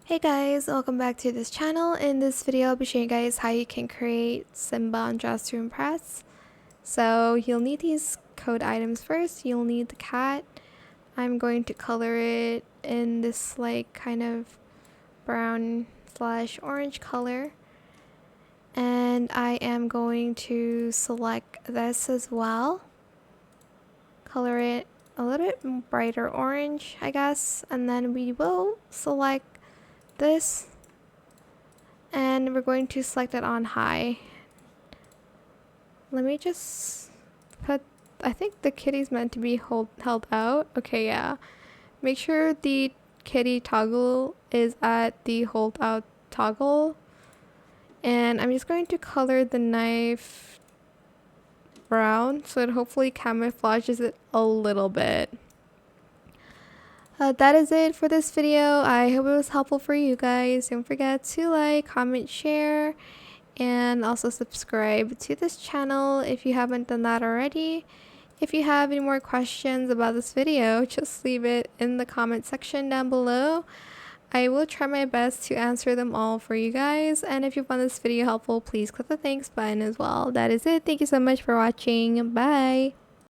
Hey guys, welcome back to this channel. In this video, I'll be showing you guys how you can create Simba on Dress to Impress. So you'll need these code items first. You'll need the cat. I'm going to color it in this like kind of brown slash orange color. And I am going to select this as well. Color it a little bit brighter orange, I guess. And then we will select this and we're going to select it on high. Let me just put, I think the kitty's meant to be held out. Okay, yeah. Make sure the kitty toggle is at the hold out toggle. And I'm just going to color the knife brown so it hopefully camouflages it a little bit. That is it for this video. I hope it was helpful for you guys. Don't forget to like, comment, share, and also subscribe to this channel if you haven't done that already. If you have any more questions about this video, just leave it in the comment section down below. I will try my best to answer them all for you guys. And if you found this video helpful, please click the thanks button as well. That is it. Thank you so much for watching. Bye.